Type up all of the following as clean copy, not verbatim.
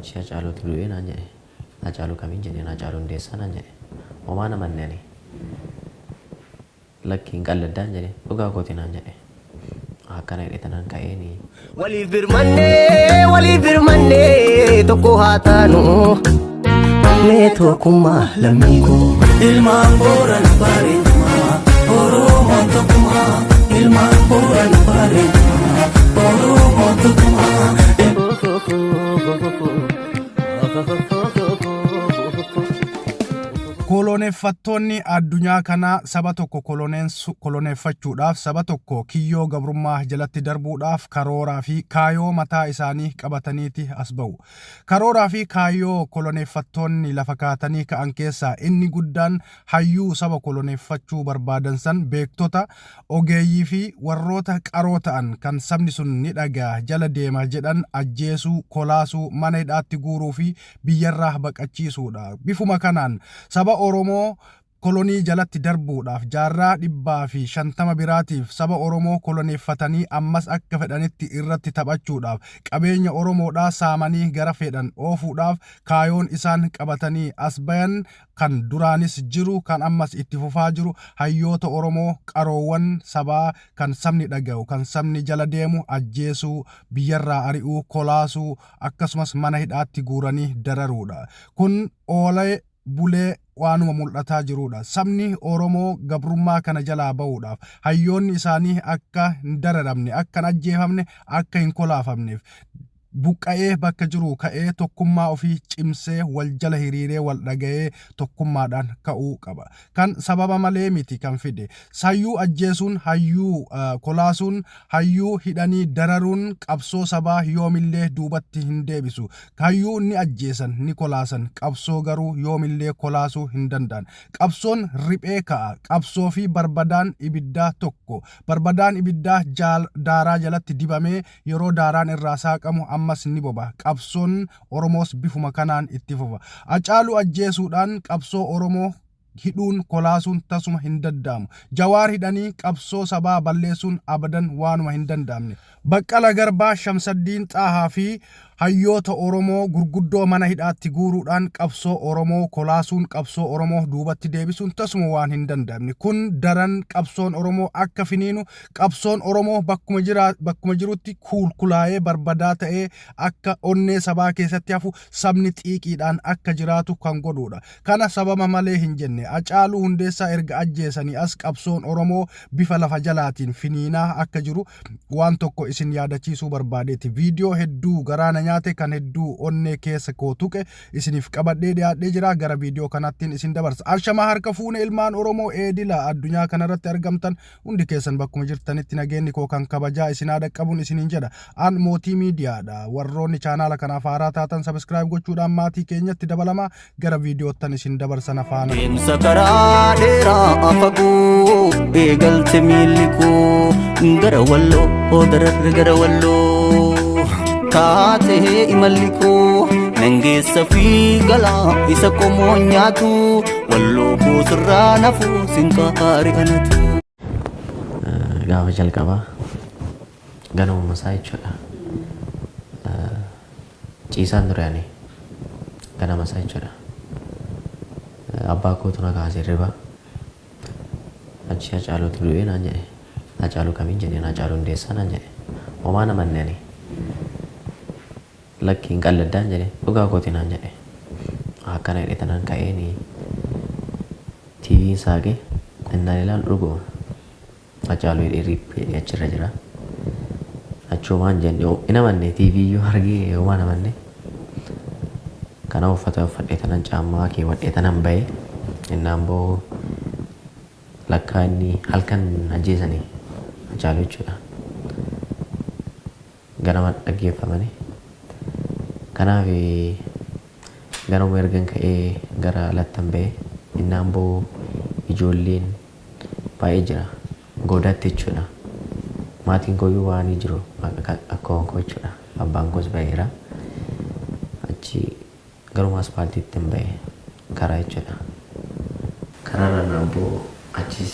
Achi Hacaaluutu du'ee naan jedhe. Hacaaluu kamiin jedheen Hacaaluu Hundeessaa naan jedhe. Homaa namanne ani. Lakkiin qalladaan jedhe dhugaa kooti naan jedhe. Akkana hidhe tanaan ka'eeni. Waliif birmannee tokko haa taanu. Mee tokkummaa lammii koo. Ilmaan Booran bareedumaa. Oromoon tokkummaa. Ilmaan Booran bareedumaa. Oromoon tokkummaa. Koloneeffattoonni addunyaa kana saba tokko koloneeffachuudhaaf saba tokko kiyyoo gabrummaa jalatti darbuudhaaf karooraa fi kaayoo mataa isaanii qabataniiti as ba'u. Karooraa fi kaayoo koloneeffattoonni lafa kaatanii ka'an keessaa inni guddaan hayyuu saba koloneeffachuu barbaadan san beektota, ogeeyyii fi warroota qaroo ta'an kan sabni sun ni dhagaa jala deema jedhan ajjeesuu, kolaasuu, mana hidhaatti guuruu fi biyyarraa baqachiisuudha. Bifuma kanaan saba Oromoo kolonii jalatti darbuudhaaf jaarraa 150 biraatiif saba Oromoo koloneeffatanii ammas akka fedhanitti irratti taphachuudhaaf qabeenya Oromoodhaa saamanii gara fedhan oofuudhaaf kaayoon isaan qabatanii as bayan kan duraanis jiru kan ammas itti fufaa jiru hayyoota Oromoo qaroowwan sabaa kan sabni dhaga'u kan sabni jala deemu ajjeesuu, biyyarraa ari'uu, kolaasuu akkasumas mana hidhaatti guuranii dararuudha. Kun oolee bulee waanuma mul'ataa jirudha. Sabni Oromoo gabrummaa kana jalaa ba'uudhaaf hayyoonni isaanii akka hin dararamne, akka hin ajjeefamne, akka hin kolaafamneef buqqa'ee bakka jiru ka'ee tokkummaa ofii cimsee wal jala hiriiree wal dhaga'ee tokkummaadhaan ka'uu qaba. Kan sababa malee miti kan fide. Hayyuu ajjeesuun, hayyuu kolaasuun, hayyuu hidhanii dararuun qabsoo sabaa yoomillee duubatti hin deebisu. Hayyuu ni ajjeesan, ni kolaasan, qabsoo garuu yoomillee kolaasuu hin danda'an. Qabsoon riphee ka'a. Qabsoo fi barbadaan ibiddaa tokko. Barbadaan ibiddaa daaraa jalatti dibamee yeroo daaraan irraa saaqamu ammas ni boba. Qabsoon Oromoos bifuma kanaan itti fufa. Hacaaluu ajjeesuudhaan qabsoo Oromoo hidhuun kolaasuun tasuma hin danda'amu. Jawaar hidhanii qabsoo sabaa balleessuun abadan waanuma hin danda'amne. Baqqala Garbaa, Shamsaddiin Xaahaa fi hayyoota Oromoo gurguddoo mana hidhaatti guuruudhaan qabsoo Oromoo kolaasuun qabsoo Oromoo duubatti deebisuun tasuma waan hin danda'amne. Kun daran qabsoon Oromoo akka finiinu qabsoon Oromoo bakkuma jirutti kulkulaa'ee barbadaa ta'ee akka onnee sabaa keessatti hafu sabni xiiqiidhaan akka jiraatu kan godhudha. Kana sababa malee hin jenne. Hacaaluu Hundeessaa erga ajjeesanii as qabsoon Oromoo bifa lafa jalaatiin finiinaa akka jiru waan tokko isin yaadachiisuu barbaadeeti. Viidiyoo hedduu garaana nyaate kan hedduu onnee keessa koo tuqe isiniif qabadhee dhiyaadhee jira. Gara viidiyoo kanattiin isin dabarsa. Ashamaa harka fuune ilmaan Oromoo eedila addunyaa kanarratti argamtan hundi keessan bakkuma jirtanitti nageenyi koo kan kabajaa isinaa dhaqqabuun isiniin jedha. An mootii miidiyaadha. Warroonni chaanaala kanaaf haaraa taatan subscribe gochuudhaan maatii keenyatti dabalamaa. Gara viidiyoottan isin dabarsan afaana. Deemsa karaa dheeraa fagoo eegalte miilli koo gara walloo dararre gara walloo taatee imalli koo nangeessa fi galaa isa qomoo nyaatu walloo boosirraa nafuu sinqaari anatu. Gaafa jalqabaa ganama masaa jechuudha. Ciisaan duraanii ganama masaa jechuudha. Abbaa kootu na kaasee riba. Achi Hacaaluutu du'ee naan jedhe. Hacaaluu kamiin jedheen Hacaaluu Hundeessaa naan jedhe. Homaa namanne ani. Lakkiin qalladaan jedhe dhugaa kooti naan jedhe. Akkana hidhe tanaan ka'eeni TV'n saaqee innaan ilaalu dhuguma. Hacaaluu hidhee riphee achirra jira. Achumaan jenne ina manne TV iyyuu argee homaa namanne. Kana uffata uffadhee tanan caammaa keewwadhee tanan ba'ee innaan boo lakkaa inni halkan ajjeesanii Hacaaluu jechuudha. Ganama dhaggeeffamanii. Kanaaf ganama ergan ka'ee gara lattan ba'ee innaan boo ijoolleen baay'ee jira goodaatti jechuudha. Maatiin kooyyuu waan jiru akka honkoo jechuudha. Abbaan koos ba'eera. Achi garuma aspaaltiitti hin ba'e karaa jechuudha. Karaarra naamboo achis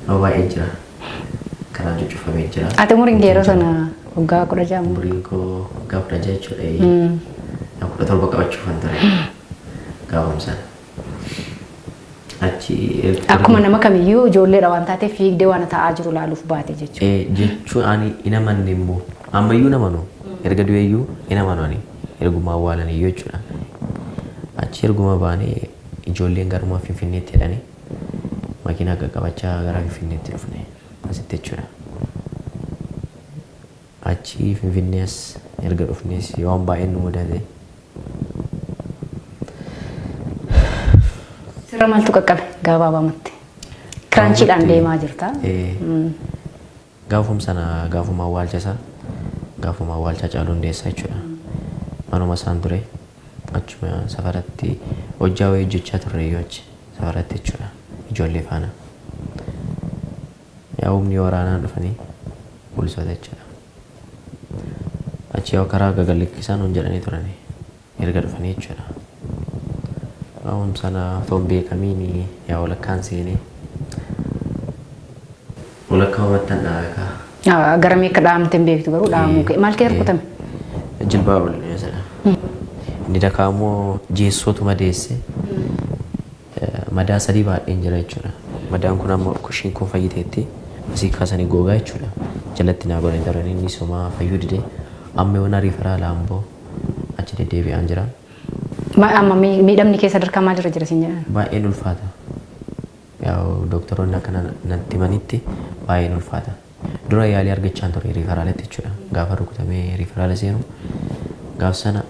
nama baay'ee jira. Karaa cuccufamee jira. Ati umuriin kee yeroo sana waggaa 16? Umuriin koo waggaa 16 jechuudha. torba qabachuuf kan ture gaafamsan. Achi akkuma nama kamiyyuu ijoolleedha waan taateef fiigdee waan ta'aa jiru laaluuf baate jechuudha. Jechuun ani ina manni immoo ammayyuu nama nu erga du'eeyyuu ina manani erguma awwaalanii jechuudha. Achi erguma baanee ijoolleen garuma Finfinneetti jedhanii makiinaa qaqqabachaa gara Finfinneetti dhufne asitti jechuudha. Achi Finfinnees erga dhufnees waan baay'een nu mudate. Sirra maaltu qaqqabe gabaabamatti? Kiraanchiidhaan deemaa jirta. Gaafuma sana gaafuma awwaalcha Haacaaluu Hundeessaa jechuudha. Manuma isaan ture achuma safaratti hojjaa wayii hojjechaa turre yoo achi safaratti jechuudha ijoollee faana. Yaa humni waraanaan dhufanii poolisoota jechuudha. Achi yoo karaa gagallikkisaan hun jedhanii turanii erga dhufanii jechuudha. Gaafuma sana toon beekamiin yaa walakkaan seenee walakkaa hubattan dhaagaa. Gara meeqa dhaamte hin beektu garuu dhaamuu kee maal kee rukutame? Jilbaa olii sana. Inni dakaamoo jeessootu madeesse madaa sadii baadheen jira jechuudha. Madaan kun ammoo kushiin kun fayyiteetti asii kaasanii googaa jechuudha. Jalatti naa godhanii turanii inni somaa fayyuu didee amma yoon riifaraa laamboo achi deddeebi'aan jira. Amma miidhamni keessa sadarkaa maalirra jira siin jedhan? Baay'een ulfaata. Yaa doktoroonni akkana natti manitti baay'een ulfaata. Dura yaalii argachaan ture riifaraaletti jechuudha. Gaafa rukutamee riifaraala seenu gaaf sana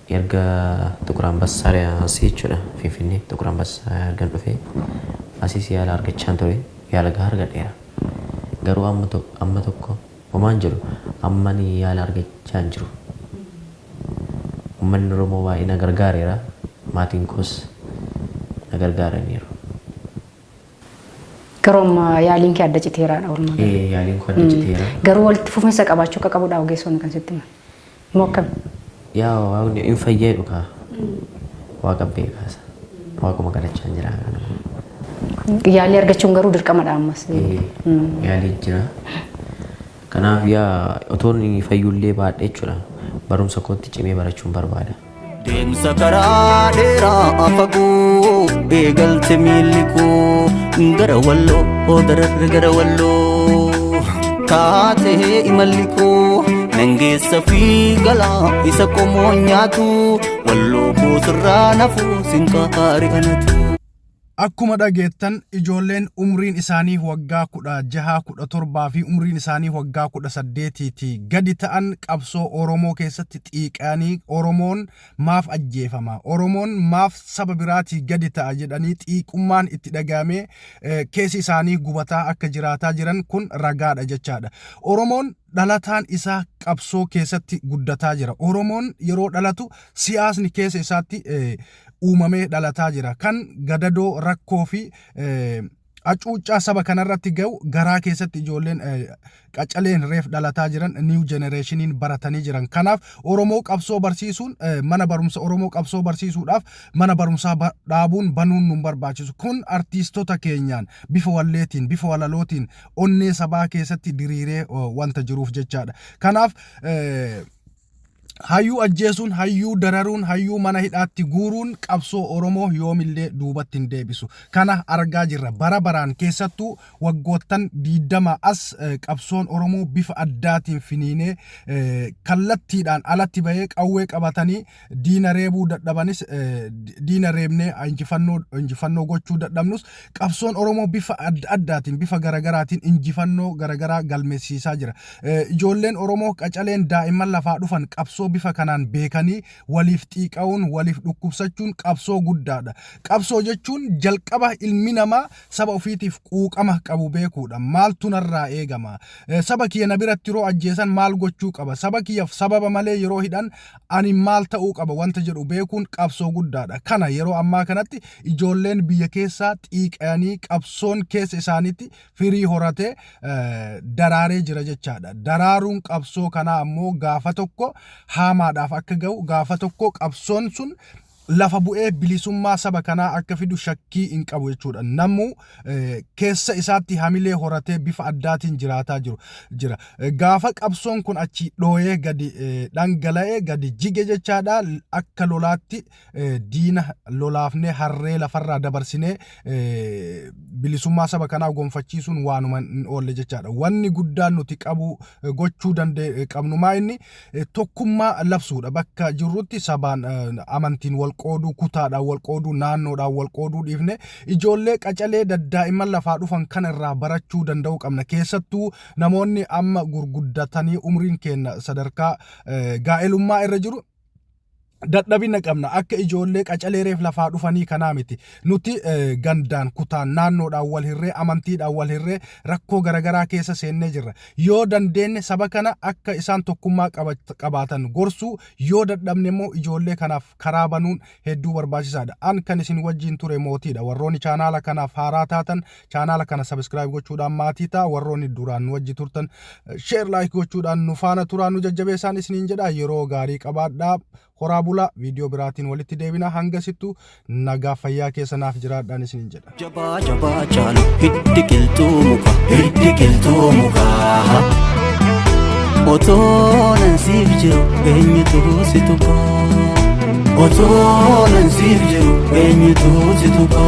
erga Xuqur Ambassaa asii jechuudha. Finfinnee Xuqur Ambassaa ergan dhufee asiis yaala argachaan ture yaala gahaa argadheera. Garuu amma tokko homaan jedhu ammani yaala argachaan jiru. Uummanni Oromoo baay'ee na gargaareera. Maatiin koos na gargaaraniiru. Garuu yaaliin kee adda citeeraadha oolmaa. Yaaliin koo adda citeera. Garuu walitti fufinsa qabaachuu akka qabudha ogeessonni kan sitti himan. Moo akkami? Yaa waaqni hin fayyadu kaa. Waaqa beekaasa. Waaquma kadhachaan jira. Yaalii argachuun garuu dirqamadha ammas. Yaalii jira. Kanaaf yaa otoon fayyullee baadhee jechuudha. Barumsa kootti cimee barachuun barbaada. Deemsa karaa dheeraa fagoo eegalte miilli koo gara walloo dararre gara walloo taatee imalli koo nangeessa fi galaa isa qomoo nyaatu walloo koo sirraa nafuu sinqaari anatu. Akkuma dhageettan ijoolleen umriin isaanii waggaa 16, 17 fi umriin isaanii waggaa 18 gadi ta'an qabsoo Oromoo keessatti xiiqanii Oromoon maaf ajjeefama, Oromoon maaf saba biraatii gadi ta'a jedhanii xiiqummaan itti dhagaamee keessi isaanii gubataa akka jiraataa jiran kun ragaadha jechaadha. Oromoon dhalataan isaa qabsoo keessatti guddataa jira. Oromoon yeroo dhalatu siyaasni keessa isaatti uumamee dhalataa jira. Kan gadadoo rakkoo fi acuuccaa saba kanarratti ga'u garaa keessatti ijoolleen qacaleen reef dhalataa jiran new generationiin baratanii jiran. Kanaaf Oromoo qabsoo barsiisuun mana barumsa Oromoo qabsoo barsiisuudhaaf mana barumsaa dhaabuun banuun nu barbaachisu. Kun artiistota keenyaan bifa walleetiin bifa walalootiin onnee sabaa keessatti diriiree wanta jiruuf jechaadha. Kanaaf hayyuu ajjeesuun, hayyuu dararuun, hayyuu mana hidhaatti guuruun qabsoo Oromoo yoomillee duubatti hin deebisu. Kana argaa jirra. Bara baraan keessattuu waggoottan 20 as qabsoon Oromoo bifa addaatiin finiinee kallattiidhaan alatti bahee qawwee qabatanii diina reebuu dadhabanis diina reebnee injifannoo gochuu dadhabnus qabsoon Oromoo bifa addaatiin bifa garagaraatiin injifannoo garagaraa galmeessiisaa jira. Ijoolleen Oromoo qacaleen daa'imman lafaa dhufan qabsoo bifa kanaan beekanii waliif xiiqa'uun waliif dhukkubsachuun qabsoo guddaadha. Qabsoo jechuun jalqaba ilmi namaa saba ofiitiif quuqama qabu beekuudha. Maaltu narraa eegama? Saba kiyya na biratti yeroo ajjeesan maal gochuu qaba? Saba kiyyaaf sababa malee yeroo hidhan ani maal ta'uu qaba? Wanta jedhu beekuun qabsoo guddaadha. Kana yeroo ammaa kanatti ijoolleen biyya keessaa xiiqanii qabsoon keessa isaaniitti firii horatee daraaree jira jechaadha. Daraaruun qabsoo kanaa ammoo gaafa tokko haamaadhaaf akka ga'u gaafa tokko qabsoon sun lafa bu'ee bilisummaa saba kanaa akka fidu shakkii hin qabu jechuudha. Namuu keessa isaatti hamilee horatee bifa addaatiin jiraataa jira. Gaafa qabsoon kun achi dhooyee gadi dhangala'ee gadi jige jechaadha. Akka lolaatti diina lolaafnee harree lafarraa dabarsinee bilisummaa saba kanaa gonfachiisuun waanuma hin oolle jechaadha. Wanni guddaan nuti gochuu qabnu maa inni tokkummaa labsuudha. Bakka jirrutti sabaan amantiin wal qooduu, kutaadhaan wal qooduu, naannoodhaan wal qooduu dhiifne ijoollee qacalee daa'imman lafaa dhufan kan irraa barachuu danda'u qabna. Keessattuu namoonni amma gurguddatanii umriin keenya sadarkaa gaa'elummaa irra jiru dadhabina qabna. Akka ijoollee qacalee reef lafaa dhufanii kanaa miti. Nuti gandaan, kutaan, naannoodhaan wal hirree, amantiidhaan wal hirree rakkoo garagaraa keessa seennee jirra. Yoo dandeenye saba kana akka isaan tokkummaa qabaatan gorsuu, yoo dadhabne immoo ijoollee kanaaf karaa banuun hedduu barbaachisaadha. An kan isin wajjin ture mootiidha. Warroonni chaanaala kanaaf haaraa taatan chaanaala kana subscribe gochuudhaan maatii ta'a. Warroonni duraan nu wajji turtan share like gochuudhaan nu faana turaan nu jajjabeessaan isiniin jedha. Yeroo gaarii qabaadhaa. Horaa bulaa viidiyoo biraatiin walitti deebina. Hanga sittuu nagaa fayyaa keessanaaf jiraadhaan isiniin jedha. Jabaa caalu hiddi qilxuu muka otoo nan siif jiru eenyutu si tuqa.